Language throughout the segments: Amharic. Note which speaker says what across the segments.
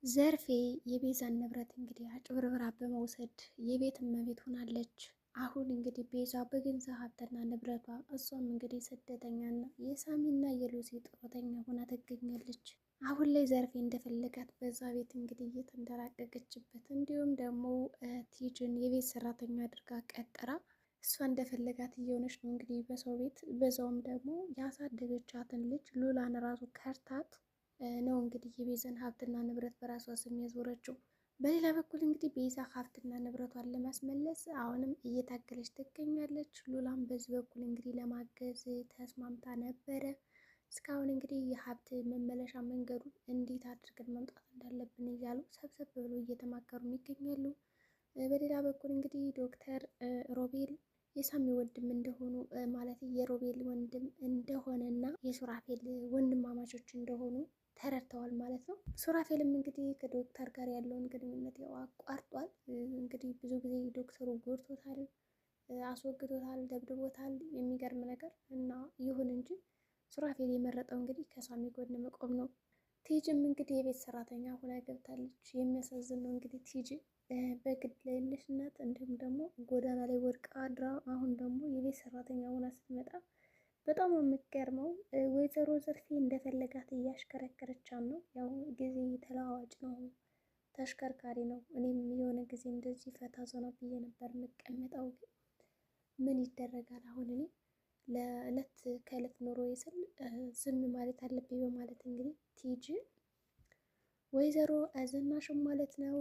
Speaker 1: ዘርፌ የቤዛን ንብረት እንግዲህ አጭበርብራ በመውሰድ የቤት እመቤት ሆናለች። አሁን እንግዲህ ቤዛ በገንዘብ ሀብትና ንብረቷ እሷም እንግዲህ ስደተኛና የሳሚና የሉሲ ጡረተኛ ሆና ትገኛለች። አሁን ላይ ዘርፌ እንደፈለጋት በዛ ቤት እንግዲህ እየተንደራቀቀችበት እንዲሁም ደግሞ ቲጅን የቤት ሰራተኛ አድርጋ ቀጥራ እሷ እንደፈለጋት እየሆነች ነው እንግዲህ በሰው ቤት። በዛውም ደግሞ ያሳደገቻትን ልጅ ሉላን ራሱ ከርታት ነው እንግዲህ የቤዛን ሀብትና ንብረት በራሷ ስም ያዞረችው። በሌላ በኩል እንግዲህ ቤዛ ሀብትና ንብረቷን ለማስመለስ አሁንም እየታገለች ትገኛለች። ሉላም በዚህ በኩል እንግዲህ ለማገዝ ተስማምታ ነበረ። እስካሁን እንግዲህ የሀብት መመለሻ መንገዱን እንዴት አድርገን መምጣት እንዳለብን እያሉ ሰብሰብ ብሎ እየተማከሩ ይገኛሉ። በሌላ በኩል እንግዲህ ዶክተር ሮቤል የሳሚ ወንድም እንደሆኑ ማለት የሮቤል ወንድም እንደሆነና የሱራፌል ወንድማማቾች እንደሆኑ ተረድተዋል ማለት ነው። ሱራፌልም እንግዲህ ከዶክተር ጋር ያለውን ግንኙነት ያው አቋርጧል። እንግዲህ ብዙ ጊዜ ዶክተሩ ጎድቶታል፣ አስወግዶታል፣ ደብድቦታል። የሚገርም ነገር እና ይሁን እንጂ ሱራፌል የመረጠው እንግዲህ ከሳሚ ጎን መቆም ነው። ቲጅም እንግዲህ የቤት ሰራተኛ ሆና ገብታለች። የሚያሳዝን ነው እንግዲህ ቲጂ በግድ የለሽነት እንዲሁም ደግሞ ጎዳና ላይ ወድቃ አድራ አሁን ደግሞ የቤት ሰራተኛ ሆና ስትመጣ በጣም የምትገርመው ወይዘሮ ዘርፌ እንደፈለጋት እያሽከረከረቻት ነው። ያው ጊዜ ተለዋዋጭ ነው፣ ተሽከርካሪ ነው። እኔም የሆነ ጊዜ እንደዚህ ፈታ ዘና ብዬ ነበር የምቀመጠው፣ ግን ምን ይደረጋል አሁን እኔ ለእለት ከእለት ኑሮ ስል ዝም ማለት አለብኝ በማለት እንግዲህ ቲጂ ወይዘሮ ዝናሽም ማለት ነው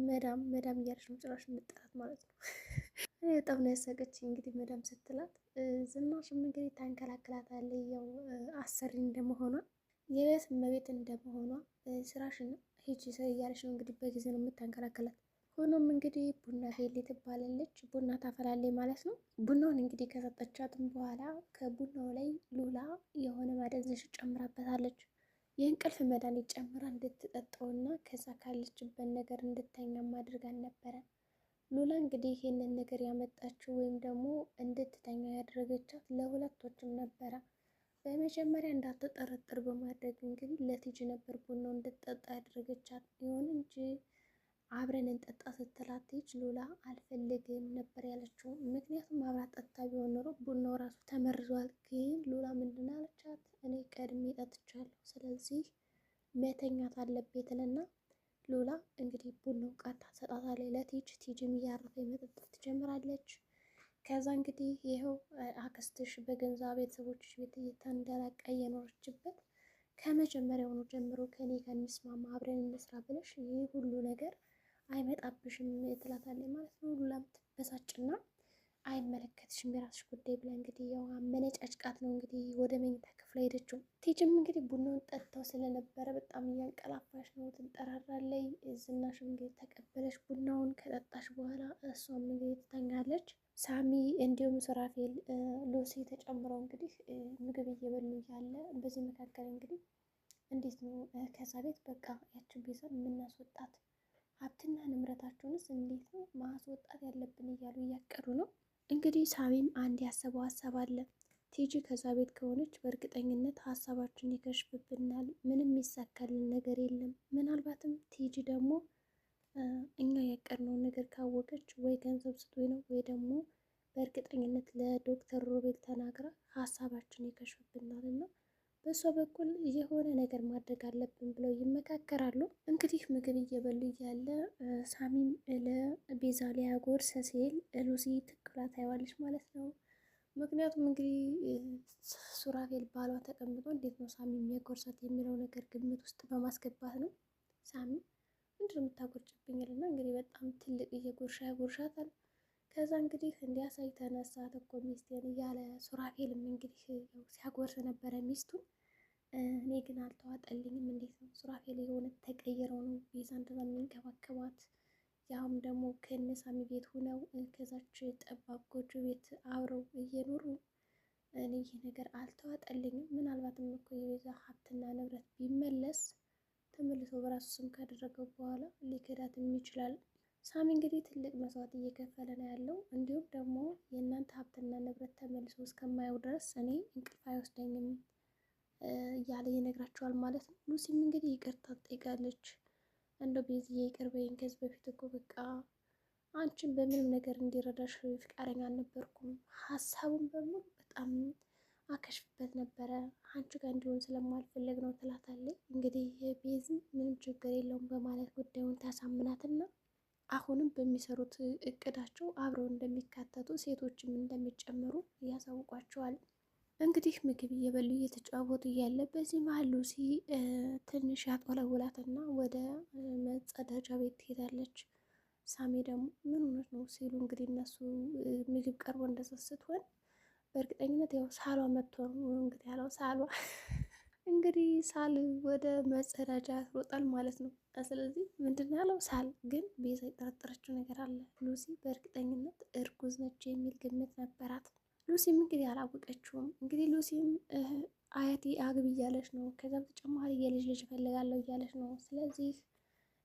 Speaker 1: መዳም እያለች ነው ጭራሽ የምጠራት ማለት ነው። በጣም ነው ያሳቀችኝ እንግዲህ መዳም ስትላት። ዝናሽም እንግዲህ ታንከላክላታለች። ያው አሰሪ እንደመሆኗ የቤት እመቤት እንደመሆኗ ስራሽን ሂጂ ስሪ እያለች ነው እንግዲህ በጊዜ ነው የምታንከላክላት። ሆኖም እንግዲህ ቡና ፌሌ ትባላለች፣ ቡና ታፈላለች ማለት ነው። ቡናውን እንግዲህ ከሰጠቻትም በኋላ ከቡናው ላይ ሉላ የሆነ ማደንዘሽ ጨምራበታለች። የእንቅልፍ መድኃኒት ጨምራ እንድትጠጣውና ከዛ ካለችበት ነገር እንድተኛም አድርጋን ነበረ። ሉላ እንግዲህ ይህንን ነገር ያመጣችው ወይም ደግሞ እንድትተኛ ያደረገቻት ለሁለቶችም ነበረ። በመጀመሪያ እንዳትጠረጥር በማድረግ እንግዲህ ለቲጂ ነበር ቡናው እንድትጠጣ ያደረገቻት። ይሁን እንጂ አብረን እንጠጣ ስትላት ቲጂ ሉላ አልፈልግም ነበር ያለችው። ምክንያቱም አብራት ጠጥታ ቢሆን ኖሮ ቡናው ራሱ ተመርዟል። ግን ሉላ ምንድን አለቻት? እኔ ቀድሜ ጠጥቻለሁ፣ ስለዚህ መተኛት አለብኝ ትልና ሉላ እንግዲህ ቡናው ቃታ ሰጣታለች ለቲጂ። ቲጂም እያረፈ መጠጣት ትጀምራለች። ከዛ እንግዲህ ይኸው አክስትሽ በገንዛ ቤተሰቦች ቤት እየተንደላቀ እየኖረችበት ከመጀመሪያውኑ ጀምሮ ከኔ ጋር እንስማማ አብረን እንስራ ብለሽ ይህ ሁሉ ነገር አይመጣብሽም ትላታለች ማለት ነው። ሉላም ትበሳጭና አይመለከትሽም የራስሽ ጉዳይ ብላ እንግዲህ ያው አመነጫጭቃት ነው እንግዲህ ወደ መኝታ ክፍል ሄደችው። ቲጂም እንግዲህ ቡናውን ጠጥተው ስለነበረ በጣም እያንቀላፋሽ ነው፣ ትንጠራራለች። ዝናሽም እንግዲህ ተቀበለች ቡናውን። ከጠጣሽ በኋላ እሷም እንግዲህ ትተኛለች። ሳሚ እንዲሁም ሱራፌል ሉሲ ተጨምረው እንግዲህ ምግብ እየበሉ እያለ በዚህ መካከል እንግዲህ እንዴት ነው ከዛ ቤት በቃ ያችን ቤዛን የምናስወጣት፣ ሀብትና ንብረታቸውንስ እንዴት ነው ማስወጣት ያለብን እያሉ እያቀሩ ነው። እንግዲህ ሳሚም አንድ ያሰበው ሀሳብ አለ። ቲጂ ከዛ ቤት ከሆነች በእርግጠኝነት ሀሳባችን ይከሽፍብናል፣ ምንም ይሳካልን ነገር የለም። ምናልባትም ቲጂ ደግሞ እኛ ያቀርነውን ነገር ካወቀች ወይ ገንዘብ ስቶኝ ነው ወይ ደግሞ በእርግጠኝነት ለዶክተር ሮቤል ተናግራ ሀሳባችን ይከሽፍብናል እና በእሷ በኩል የሆነ ነገር ማድረግ አለብን ብለው ይመካከራሉ። እንግዲህ ምግብ እየበሉ እያለ ሳሚም ለቤዛ ሊያጎርስ ሲል ሉሲ ትክላ ታይዋለች ማለት ነው። ምክንያቱም እንግዲህ ሱራፌል ባሏ ተቀምጦ እንዴት ነው ሳሚ የሚያጎርሳት የሚለው ነገር ግምት ውስጥ በማስገባት ነው። ሳሚ ምንድን ነው የምታጎርጭብኝ ልና እንግዲህ በጣም ትልቅ እየጎርሻ ያጎርሻታል። ከዛ እንግዲህ እንዲያሳይ ተነሳት እኮ ሚስቴን እያለ ሱራፌልም እንግዲህ ሲያጎርስ ነበረ ሚስቱን። እኔ ግን አልተዋጠልኝም። እንዴት ነው ሱራፌል የሆነ ተቀይረው ነው ቤዛ እንደዛ የሚንከባከባት? ያውም ደግሞ ከነሳሚ ቤት ሆነው ከዛች ጠባብ ጎጆ ቤት አብረው እየኖሩ እኔ ይህ ነገር አልተዋጠልኝም። ምናልባትም እኮ የቤዛ ሀብትና ንብረት ቢመለስ ተመልሶ በራሱ ስም ካደረገው በኋላ ሊከዳትም ይችላል። ሳሚ እንግዲህ ትልቅ መስዋዕት እየከፈለ ነው ያለው። እንዲሁም ደግሞ የእናንተ ሀብትና ንብረት ተመልሶ እስከማየው ድረስ እኔ እንቅልፍ አይወስደኝም እያለ ይነግራቸዋል ማለት ነው። ሉሲም እንግዲህ ይቅርታ ትጠይቃለች። እንደው ቤዝዬ ይቅር በይኝ። ከዚህ በፊት እኮ በቃ አንቺን በምንም ነገር እንዲረዳሽ ፍቃደኛ አልነበርኩም። ሀሳቡን በሙሉ በጣም አከሽፍበት ነበረ። አንቺ ጋር እንዲሆን ስለማልፈለግ ነው ትላታለች። እንግዲህ ቤዝም ምንም ችግር የለውም በማለት ጉዳዩን ታሳምናትና አሁንም በሚሰሩት እቅዳቸው አብረው እንደሚካተቱ ሴቶችም እንደሚጨምሩ ያሳውቋቸዋል። እንግዲህ ምግብ እየበሉ እየተጫወቱ እያለ በዚህ መሀል ሉሲ ትንሽ ያቆለውላትና ወደ መጸዳጃ ቤት ትሄዳለች። ሳሚ ደግሞ ምን ሆነች ነው ሲሉ እንግዲህ እነሱ ምግብ ቀርቦ እንደዛ ስትሆን በእርግጠኝነት ያው ሳሏ መጥቶ ነው እንግዲህ ያለው ሳሏ እንግዲህ ሳል ወደ መጸዳጃ ያስሮጣል ማለት ነው። ስለዚህ ምንድን ነው ያለው ሳል ግን ቤዛ የጠረጠረችው ነገር አለ። ሉሲ በእርግጠኝነት እርጉዝ ነች የሚል ግምት ነበራት። ሉሲም እንግዲህ አላወቀችውም። እንግዲህ ሉሲም አያቴ አግቢ እያለች ነው። ከዛ በተጨማሪ የልጅ ልጅ እፈልጋለሁ እያለች ነው። ስለዚህ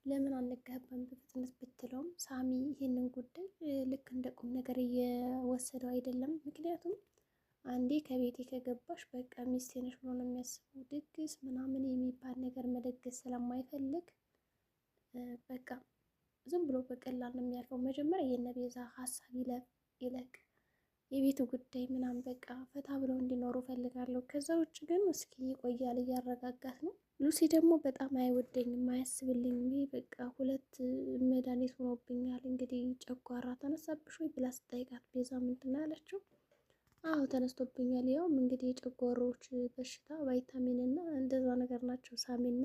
Speaker 1: ለምን አንጋባም በፍጥነት ብትለውም ሳሚ ይህንን ጉዳይ ልክ እንደ ቁም ነገር እየወሰደው አይደለም። ምክንያቱም አንዴ ከቤቴ ከገባሽ በቃ ሚስቴ ነሽ ብሎ ነው የሚያስበው። ድግስ ምናምን የሚባል ነገር መደገስ ስለማይፈልግ በቃ ዝም ብሎ በቀላል ነው የሚያልፈው። መጀመሪያ የነቤዛ ሀሳብ ይለቅ የቤቱ ጉዳይ ምናምን በቃ ፈታ ብለው እንዲኖሩ ፈልጋለሁ። ከዛ ውጭ ግን እስኪ ይቆያል፣ እያረጋጋት ነው። ሉሲ ደግሞ በጣም አይወደኝም፣ አያስብልኝም። ይሄ በቃ ሁለት መድኃኒት ሆኖብኛል። እንግዲህ ጨጓራ ተነሳብሽ ወይ ብላ ስጠይቃት ቤዛ ምንድን ነው ያለችው? አዎ ተነስቶብኛል። ያውም እንግዲህ የጨጓሮች በሽታ ቫይታሚን እና እንደዛ ነገር ናቸው። ሳሚና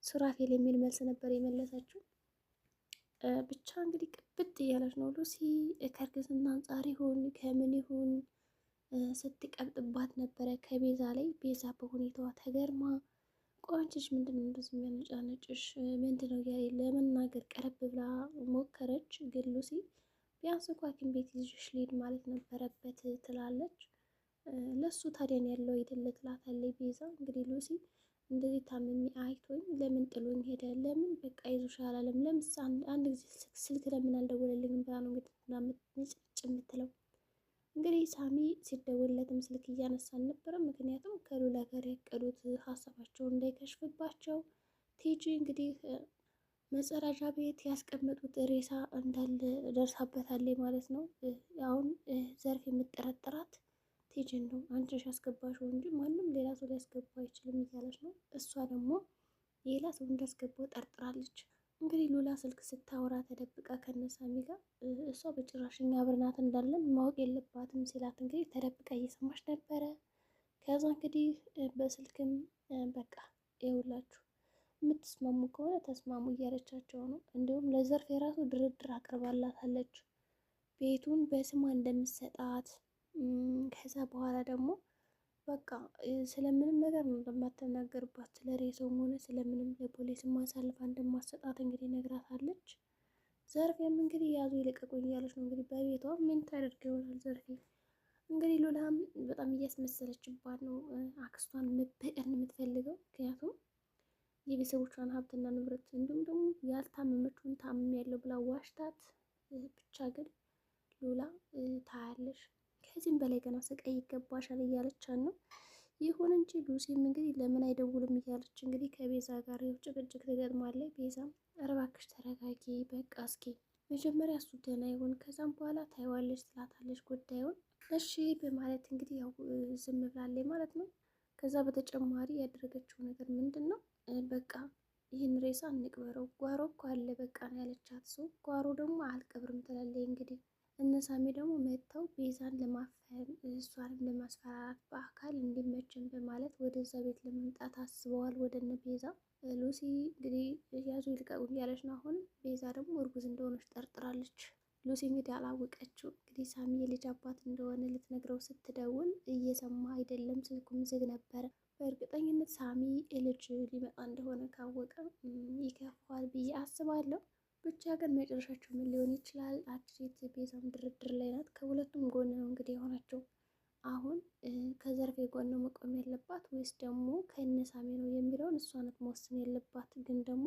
Speaker 1: ሱራፌል የሚል መልስ ነበር የመለሰችው። ብቻ እንግዲህ ቅብጥ እያለች ነው ሉሲ። ከእርግዝና አንጻር ይሁን ከምን ይሁን ስትቀብጥባት ነበረ ከቤዛ ላይ። ቤዛ በሁኔታዋ ተገርማ ቆንጆች ምንድን ነው እንደዚህ የሚያነጫነጭሽ ምንድን ነው እያለ ለመናገር ቀረብ ብላ ሞከረች። ግን ሉሲ ቢያንስ እንኳ ሐኪም ቤት ይዤሽ ልሂድ ማለት ነበረበት ትላለች። ለሱ ታዲያን ያለው አይደለ ትላታለች ቤዛ። እንግዲህ ሉሲ እንደዚህ ታምሜ አይቶኝ ለምን ጥሎኝ ሄደ? ለምን በቃ ይዞሽ አላለም? ለምስ አንድ ጊዜ ስልክ ለምን አልደወለልኝም ብላ ነው እንግዲህ ንጭ የምትለው። እንግዲህ ሳሚ ሲደወለትም ስልክ እያነሳ አልነበረም። ምክንያቱም ከሉላ ጋር ያቀዱት ሀሳባቸውን እንዳይከሽፍባቸው። ቲጂ እንግዲህ መጸዳጃ ቤት ያስቀመጡት ሬሳ እንዳለ ደርሳበታለች ማለት ነው። አሁን ዘርፍ የምጠረጥራት ቲጂን ነው። አንቺ ነሽ ያስገባሽው እንጂ ማንም ሌላ ሰው ሊያስገባው አይችልም እያለች ነው። እሷ ደግሞ ሌላ ሰው እንዳስገባው ጠርጥራለች። እንግዲህ ሉላ ስልክ ስታወራ ተደብቃ ከነሳሚ ጋር እሷ በጭራሽ እኛ አብረናት እንዳለን ማወቅ የለባትም ሲላት እንግዲህ ተደብቃ እየሰማች ነበረ። ከዛ እንግዲህ በስልክም በቃ ይኸውላችሁ የምትስማሙ ከሆነ ተስማሙ እያለቻቸው ነው። እንዲሁም ለዘርፍ የራሱ ድርድር አቅርባላታለች ቤቱን በስሟ እንደምትሰጣት። ከዛ በኋላ ደግሞ በቃ ስለምንም ነገር ነው እንደማትናገርባት፣ ስለ ሬሳውም ሆነ ስለምንም ለፖሊስ ማሳልፋ እንደማትሰጣት እንግዲህ ነግራታለች። ዘርፌም እንግዲህ ያዙ ይልቀቁኝ እያለች ነው። እንግዲህ በቤቷ ምን ታደርግ ይሆናል ዘርፌ። እንግዲህ ሉላም በጣም እያስመሰለችባት ነው አክስቷን መበቀል የምትፈልገው። ምክንያቱም የቤተሰቦቿን ሀብትና ንብረት እንዲሁም ደግሞ ያልታመመችውን ታምም ያለው ብላ ዋሽታት። ብቻ ግን ሉላ ታያለሽ ከዚህም በላይ ገና ስቃይ ይገባሻል እያለቻት ነው። ይሁን እንጂ ሉሲም እንግዲህ ለምን አይደውልም እያለች እንግዲህ ከቤዛ ጋር ጭቅጭቅ ትገጥማለች። ቤዛም ኧረ እባክሽ ተረጋጊ፣ በቃ እስኪ መጀመሪያ እሱ ደህና ይሁን ከዛም በኋላ ታይዋለች ትላታለች ጉዳዩን። እሺ በማለት እንግዲህ ያው ዝም ብላለች ማለት ነው። ከዛ በተጨማሪ ያደረገችው ነገር ምንድን ነው? በቃ ይህን ሬሳ እንቅበረው፣ ጓሮ እኮ አለ በቃ ነው ያለቻት። ሰው ጓሮ ደግሞ አልቀብርም ትላለች እንግዲህ እነሳሚ ደግሞ መጥተው ቤዛን ለማፈን እሷንም ለማስፈራራት በአካል እንዲመችን በማለት ወደዛ ቤት ለመምጣት አስበዋል። ወደ እነ ቤዛ ሉሲ እንግዲህ ያዙ ይልቀቁኝ ያለች ነው። አሁንም ቤዛ ደግሞ እርጉዝ እንደሆነች ጠርጥራለች። ሉሲ እንግዲህ አላወቀችው። እንግዲህ ሳሚ የልጅ አባት እንደሆነ ልትነግረው ስትደውል እየሰማ አይደለም፣ ስልኩም ዝግ ነበረ። በእርግጠኝነት ሳሚ ልጅ ሊመጣ እንደሆነ ካወቀ ይከፋዋል ብዬ አስባለሁ። ብቻ ግን መጨረሻቸው ምን ሊሆን ይችላል? አትሌት ቤዛም ድርድር ላይ ናት። ከሁለቱም ጎን ነው እንግዲህ የሆናቸው። አሁን ከዘርፌ ጎን ነው መቆም ያለባት ወይስ ደግሞ ከነሳሚ ነው የሚለውን እሷ ናት መወሰን ያለባት። ግን ደግሞ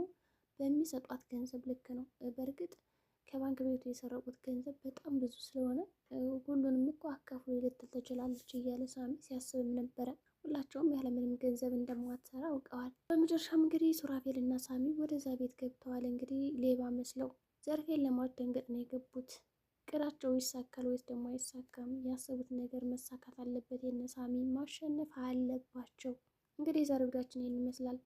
Speaker 1: በሚሰጧት ገንዘብ ልክ ነው። በእርግጥ ከባንክ ቤቱ የሰረቁት ገንዘብ በጣም ብዙ ስለሆነ ሁሉንም እኮ አካፍሎ ልትል ትችላለች እያለ ሳሚ ሲያስብም ነበረ። ሁላቸውም ያለምንም ገንዘብ እንደማትሰራ አውቀዋል። በመጨረሻም እንግዲህ ሱራፌል እና ሳሚ ወደዛ ቤት ገብተዋል። እንግዲህ ሌባ መስለው ዘርፌን ለማስደንገጥ ነው የገቡት። እቅዳቸው ይሳካል ወይስ ደግሞ አይሳካም? ያሰቡት ነገር መሳካት አለበት። የነ ሳሚ ማሸነፍ አለባቸው። እንግዲህ የዛሬው ቪዲዮአችን ይህን ይመስላል።